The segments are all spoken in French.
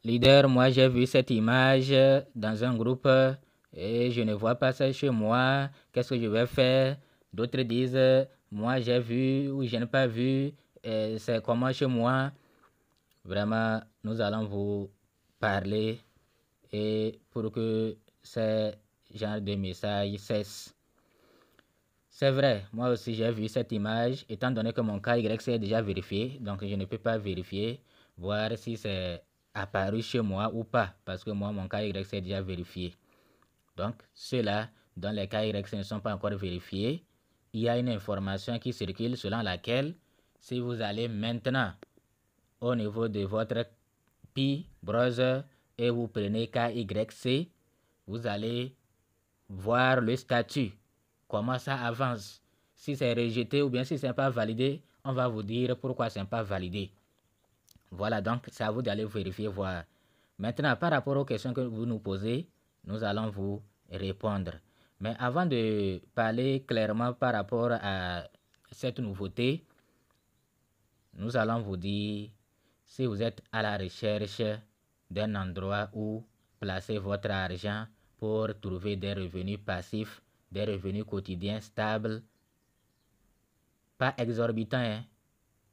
Leader, moi j'ai vu cette image dans un groupe et je ne vois pas ça chez moi. Qu'est-ce que je vais faire? D'autres disent, moi j'ai vu ou je n'ai pas vu. C'est comment chez moi? Vraiment, nous allons vous parler et pour que ce genre de message cesse. C'est vrai, moi aussi j'ai vu cette image, étant donné que mon cas YC est déjà vérifié, donc je ne peux pas vérifier, voir si c'est apparu chez moi ou pas, parce que moi, mon cas YC est déjà vérifié. Donc, ceux-là, dont les cas YC ne sont pas encore vérifiés, il y a une information qui circule selon laquelle, si vous allez maintenant au niveau de votre Pi browser et vous prenez KYC, vous allez voir le statut, comment ça avance. Si c'est rejeté ou bien si ce n'est pas validé, on va vous dire pourquoi ce n'est pas validé. Voilà, donc c'est à vous d'aller vérifier, voir. Maintenant, par rapport aux questions que vous nous posez, nous allons vous répondre. Mais avant de parler clairement par rapport à cette nouveauté, nous allons vous dire si vous êtes à la recherche d'un endroit où placer votre argent pour trouver des revenus passifs, des revenus quotidiens stables, pas exorbitants, hein.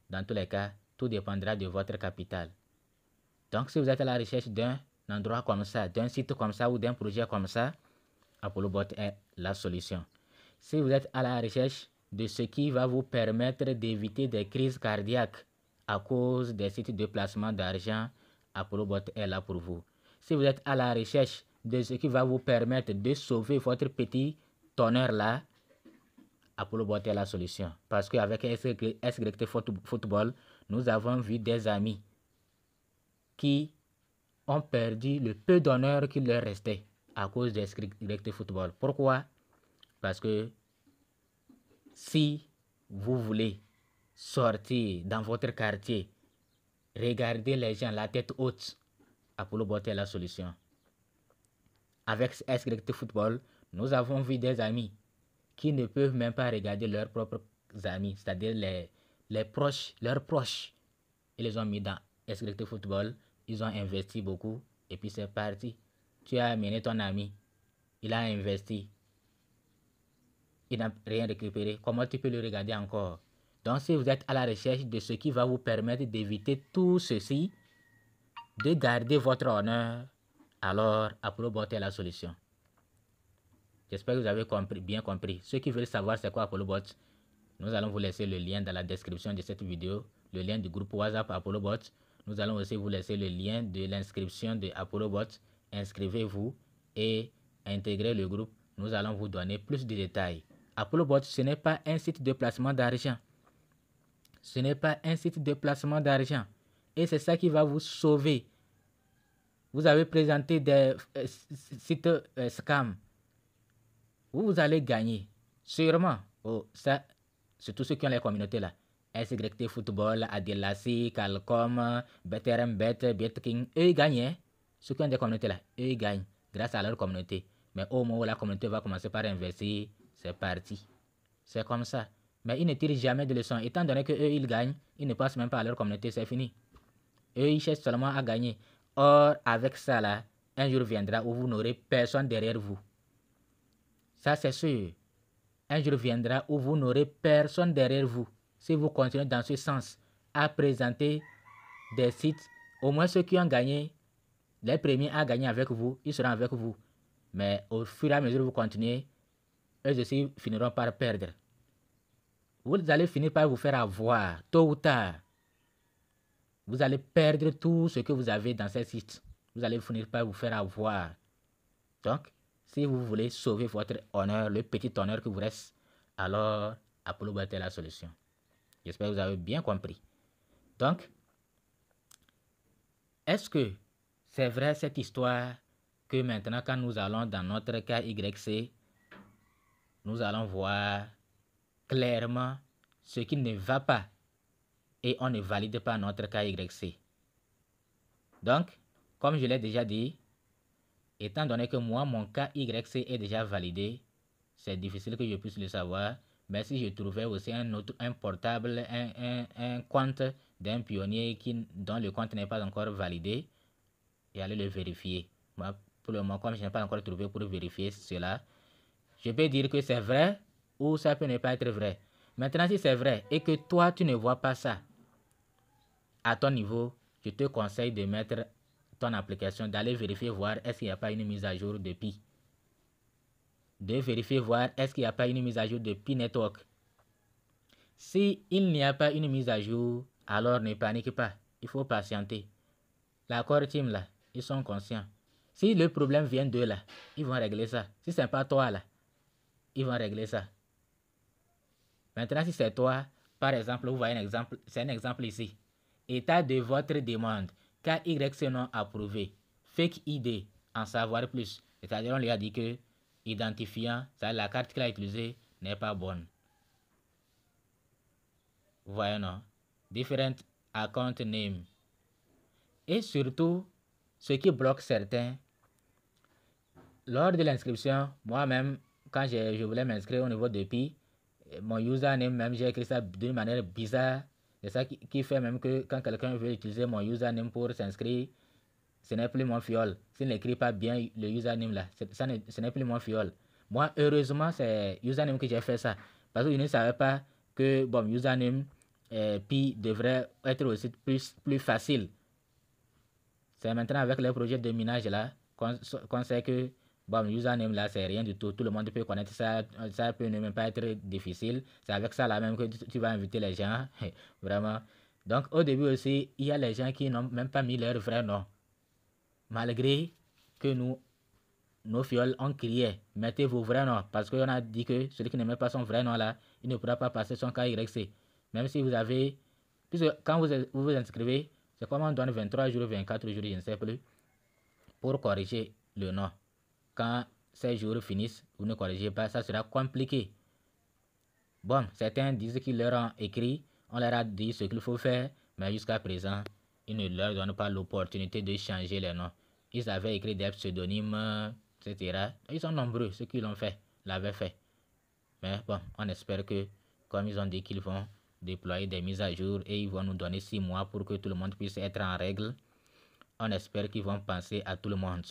Dans tous les cas, tout dépendra de votre capital. Donc, si vous êtes à la recherche d'un endroit comme ça, d'un site comme ça ou d'un projet comme ça, ApolloBot est la solution. Si vous êtes à la recherche de ce qui va vous permettre d'éviter des crises cardiaques à cause des sites de placement d'argent, ApolloBot est là pour vous. Si vous êtes à la recherche de ce qui va vous permettre de sauver votre petit tonneur là, ApolloBot est la solution. Parce qu'avec SGT Football, nous avons vu des amis qui ont perdu le peu d'honneur qu'il leur restait à cause des SGT Football. Pourquoi? Parce que si vous voulez sortir dans votre quartier, regardez les gens la tête haute, ApolloBot est la solution. Avec SGT Football, nous avons vu des amis qui ne peuvent même pas regarder leurs propres amis, c'est-à-dire les proches, leurs proches. Ils les ont mis dans SGT Football, ils ont investi beaucoup et puis c'est parti. Tu as amené ton ami, il a investi, il n'a rien récupéré. Comment tu peux le regarder encore? Donc si vous êtes à la recherche de ce qui va vous permettre d'éviter tout ceci, de garder votre honneur, alors ApolloBot est la solution. J'espère que vous avez bien compris. Ceux qui veulent savoir c'est quoi ApolloBot, nous allons vous laisser le lien dans la description de cette vidéo, le lien du groupe WhatsApp ApolloBot. Nous allons aussi vous laisser le lien de l'inscription de ApolloBot. Inscrivez-vous et intégrez le groupe. Nous allons vous donner plus de détails. ApolloBot, ce n'est pas un site de placement d'argent. Ce n'est pas un site de placement d'argent. Et c'est ça qui va vous sauver. Vous avez présenté des sites scam. Vous allez gagner. Sûrement. Oh, ça, c'est tous ceux qui ont les communautés là. SYT Football, Adelassi, Calcom, BetRMBet, BetKing, eux ils gagnent. Hein? Ceux qui ont des communautés là, eux ils gagnent grâce à leur communauté. Mais au moment où la communauté va commencer par investir, c'est parti. C'est comme ça. Mais ils ne tirent jamais de leçons. Étant donné que eux ils gagnent, ils ne passent même pas à leur communauté, c'est fini. Eux ils cherchent seulement à gagner. Or, avec ça là, un jour viendra où vous n'aurez personne derrière vous. Ça c'est sûr. Un jour viendra où vous n'aurez personne derrière vous. Si vous continuez dans ce sens à présenter des sites, au moins ceux qui ont gagné, les premiers à gagner avec vous, ils seront avec vous. Mais au fur et à mesure que vous continuez, eux aussi finiront par perdre. Vous allez finir par vous faire avoir, tôt ou tard. Vous allez perdre tout ce que vous avez dans ces sites. Vous allez finir par vous faire avoir. Donc, si vous voulez sauver votre honneur, le petit honneur que vous reste, alors ApolloBot est la solution. J'espère que vous avez bien compris. Donc, est-ce que c'est vrai cette histoire que maintenant quand nous allons dans notre cas YC, nous allons voir clairement ce qui ne va pas et on ne valide pas notre cas YC. Donc, comme je l'ai déjà dit, étant donné que moi, mon cas YC est déjà validé, c'est difficile que je puisse le savoir. Mais si je trouvais aussi un portable, un compte d'un pionnier dont le compte n'est pas encore validé, et aller le vérifier. Moi, pour le moment, comme je n'ai pas encore trouvé pour vérifier cela, je peux dire que c'est vrai ou ça peut ne pas être vrai. Maintenant, si c'est vrai et que toi, tu ne vois pas ça à ton niveau, je te conseille de mettre ton application, d'aller vérifier, voir est-ce qu'il n'y a pas une mise à jour depuis. De vérifier, voir est-ce qu'il n'y a pas une mise à jour depuis Network. Si il n'y a pas une mise à jour, alors ne panique pas. Il faut patienter. La core team là, ils sont conscients. Si le problème vient d'eux là, ils vont régler ça. Si c'est pas toi là, ils vont régler ça. Maintenant, si c'est toi, par exemple, vous voyez un exemple, c'est un exemple ici. État de votre demande, KYC non approuvé, fake ID, en savoir plus. C'est-à-dire, on lui a dit que identifiant, la carte qu'il a utilisée n'est pas bonne. Vous voyez, non? Different account name. Et surtout, ce qui bloque certains, lors de l'inscription, moi-même, quand je voulais m'inscrire au niveau de PI, mon username, même j'ai écrit ça d'une manière bizarre. C'est ça qui fait même que quand quelqu'un veut utiliser mon username pour s'inscrire, ce n'est plus mon fiole. S'il n'écrit pas bien le username là, ce n'est plus mon fiole. Moi, heureusement, c'est username que j'ai fait ça. Parce que je ne savais pas que bon, username PI devrait être aussi plus facile. C'est maintenant avec les projets de minage là qu'on sait que bon, username là, c'est rien du tout. Tout le monde peut connaître ça. Ça peut ne même pas être difficile. C'est avec ça là même que tu vas inviter les gens. Vraiment. Donc, au début aussi, il y a les gens qui n'ont même pas mis leur vrai nom. Malgré que nos fioles ont crié, mettez vos vrais noms. Parce qu'on a dit que celui qui ne met pas son vrai nom là, il ne pourra pas passer son KYC. Même si vous avez. Puisque quand vous vous inscrivez, c'est comme on donne 23 jours, 24 jours, je ne sais plus, pour corriger le nom. Quand ces jours finissent, vous ne corrigez pas, ça sera compliqué. Bon, certains disent qu'ils leur ont écrit, on leur a dit ce qu'il faut faire, mais jusqu'à présent, ils ne leur donnent pas l'opportunité de changer les noms. Ils avaient écrit des pseudonymes, etc. Ils sont nombreux, ceux qui l'ont fait, l'avaient fait. Mais bon, on espère que, comme ils ont dit qu'ils vont déployer des mises à jour et ils vont nous donner 6 mois pour que tout le monde puisse être en règle, on espère qu'ils vont penser à tout le monde.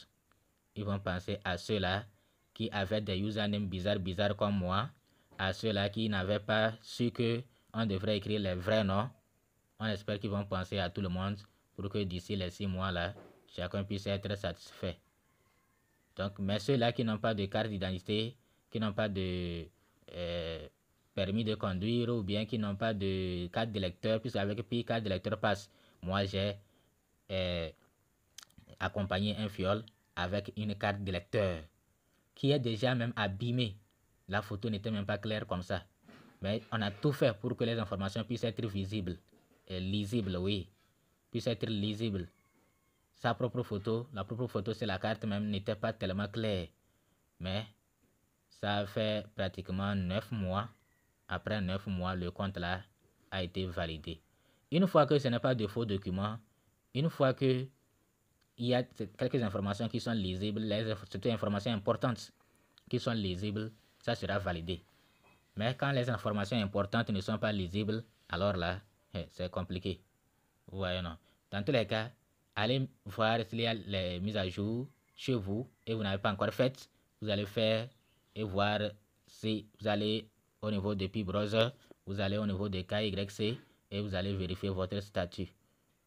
Ils vont penser à ceux-là qui avaient des usernames bizarres comme moi, à ceux-là qui n'avaient pas su que on devrait écrire les vrais noms. On espère qu'ils vont penser à tout le monde pour que d'ici les 6 mois-là, chacun puisse être satisfait. Donc, mais ceux-là qui n'ont pas de carte d'identité, qui n'ont pas de permis de conduire ou bien qui n'ont pas de carte d'électeur, puisque avec puis carte d'électeur passe, moi j'ai accompagné un fiole avec une carte d'électeur qui est déjà même abîmée. La photo n'était même pas claire comme ça. Mais on a tout fait pour que les informations puissent être visibles. Et lisibles, oui. Puissent être lisibles. Sa propre photo, la propre photo c'est la carte même, n'était pas tellement claire. Mais ça fait pratiquement 9 mois. Après 9 mois, le compte là a été validé. Une fois que ce n'est pas de faux documents, une fois que il y a quelques informations qui sont lisibles, surtout informations importantes qui sont lisibles, ça sera validé. Mais quand les informations importantes ne sont pas lisibles, alors là, c'est compliqué. Vous voyez, non? Dans tous les cas, allez voir s'il y a les mises à jour chez vous et vous n'avez pas encore fait. Vous allez faire et voir si vous allez au niveau de Pi Browser, vous allez au niveau de KYC et vous allez vérifier votre statut.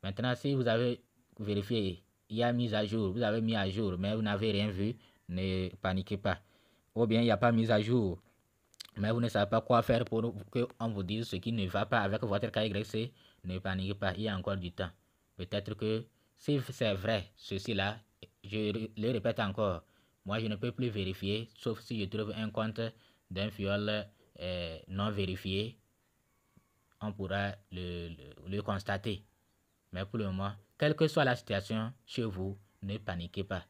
Maintenant, si vous avez vérifié, il y a mise à jour, vous avez mis à jour, mais vous n'avez rien vu, ne paniquez pas. Ou bien il n'y a pas mise à jour, mais vous ne savez pas quoi faire pour qu'on vous dise ce qui ne va pas avec votre KYC, ne paniquez pas, il y a encore du temps. Peut-être que si c'est vrai, ceci-là, je le répète encore, moi je ne peux plus vérifier, sauf si je trouve un compte d'un fiole non vérifié, on pourra le constater. Mais pour le moment, quelle que soit la situation chez vous, ne paniquez pas.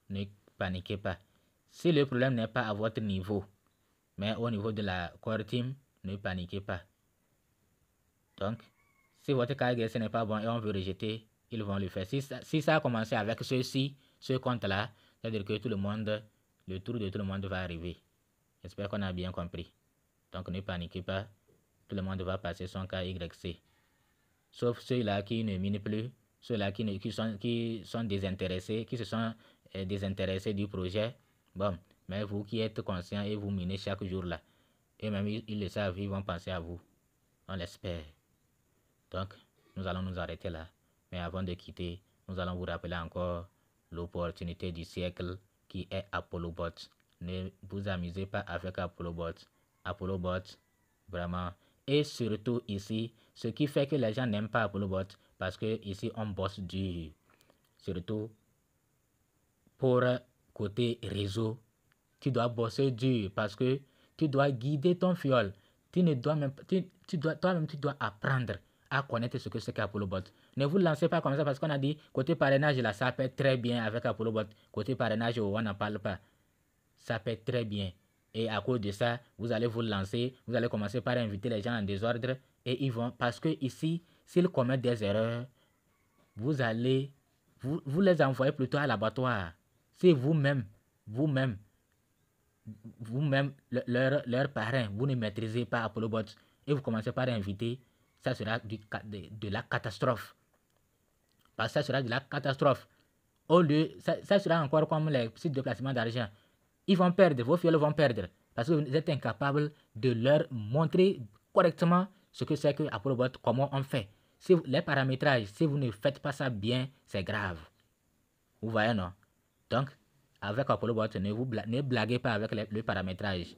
Ne paniquez pas. Si le problème n'est pas à votre niveau, mais au niveau de la core team, ne paniquez pas. Donc, si votre KYC n'est pas bon et on veut rejeter, ils vont le faire. Si ça a commencé avec ceci, ce compte-là, c'est-à-dire que tout le monde, le tour de tout le monde va arriver. J'espère qu'on a bien compris. Donc, ne paniquez pas. Tout le monde va passer son KYC. Sauf ceux-là qui ne minent plus, ceux-là qui sont désintéressés, qui se sont désintéressés du projet. Bon, mais vous qui êtes conscients et vous minez chaque jour là, et même ils le savent, ils vont penser à vous. On l'espère. Donc, nous allons nous arrêter là. Mais avant de quitter, nous allons vous rappeler encore l'opportunité du siècle qui est ApolloBot. Ne vous amusez pas avec ApolloBot. ApolloBot, vraiment. Et surtout ici, ce qui fait que les gens n'aiment pas ApolloBot, parce que ici on bosse dur. Surtout pour côté réseau, tu dois bosser dur parce que tu dois guider ton fiole. Tu ne dois même toi-même tu dois apprendre à connaître ce que c'est qu'ApolloBot. Ne vous lancez pas comme ça parce qu'on a dit côté parrainage là, ça peut très bien avec ApolloBot. Côté parrainage, on n'en parle pas. Ça peut très bien. Et à cause de ça, vous allez vous lancer, vous allez commencer par inviter les gens en désordre et ils vont, parce que ici, s'ils commettent des erreurs, vous allez, vous les envoyez plutôt à l'abattoir. C'est vous-même, leur parrain, vous ne maîtrisez pas ApolloBot et vous commencez par inviter, ça sera de la catastrophe. Parce que ça sera de la catastrophe. Au lieu, ça sera encore comme les sites de placement d'argent. Ils vont perdre, vos fioles vont perdre. Parce que vous êtes incapable de leur montrer correctement ce que c'est que ApolloBot, comment on fait. Si les paramétrages, si vous ne faites pas ça bien, c'est grave. Vous voyez, non? Donc, avec ApolloBot, ne blaguez pas avec le paramétrage.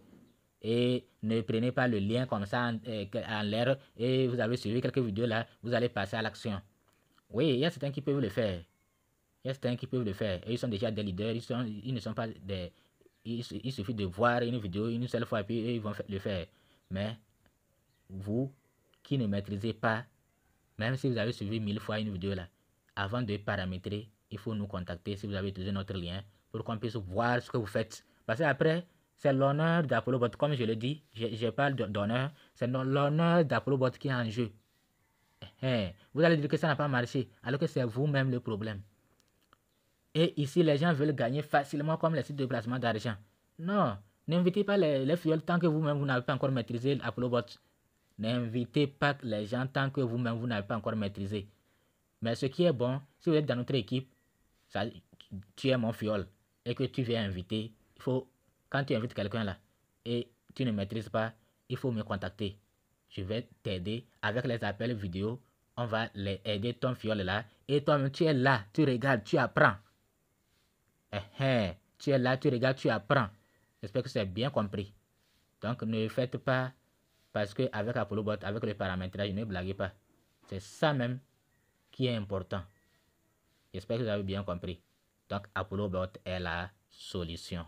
Et ne prenez pas le lien comme ça en l'air et vous avez suivi quelques vidéos là, vous allez passer à l'action. Oui, il y a certains qui peuvent le faire. Il y a certains qui peuvent le faire. Et ils sont déjà des leaders, ils ne sont pas des... Il suffit de voir une vidéo une seule fois et puis ils vont le faire. Mais vous qui ne maîtrisez pas, même si vous avez suivi 1000 fois une vidéo là, avant de paramétrer, il faut nous contacter si vous avez utilisé notre lien pour qu'on puisse voir ce que vous faites. Parce qu'après, c'est l'honneur d'ApolloBot. Comme je le dis, je parle d'honneur. C'est l'honneur d'ApolloBot qui est en jeu. Vous allez dire que ça n'a pas marché, alors que c'est vous-même le problème. Et ici, les gens veulent gagner facilement comme les sites de placement d'argent. Non, n'invitez pas les fioles tant que vous-même, vous n'avez pas encore maîtrisé ApolloBot. N'invitez pas les gens tant que vous-même, vous n'avez pas encore maîtrisé. Mais ce qui est bon, si vous êtes dans notre équipe, ça, tu es mon fiole et que tu viens inviter, il faut, quand tu invites quelqu'un là et tu ne maîtrises pas, il faut me contacter. Je vais t'aider avec les appels vidéo. On va les aider ton fiole là. Et toi-même, tu es là, tu regardes, tu apprends. Tu es là, tu regardes, tu apprends. J'espère que c'est bien compris. Donc, ne faites pas parce que avec ApolloBot, avec le paramétrage, ne blaguez pas. C'est ça même qui est important. J'espère que vous avez bien compris. Donc, ApolloBot est la solution.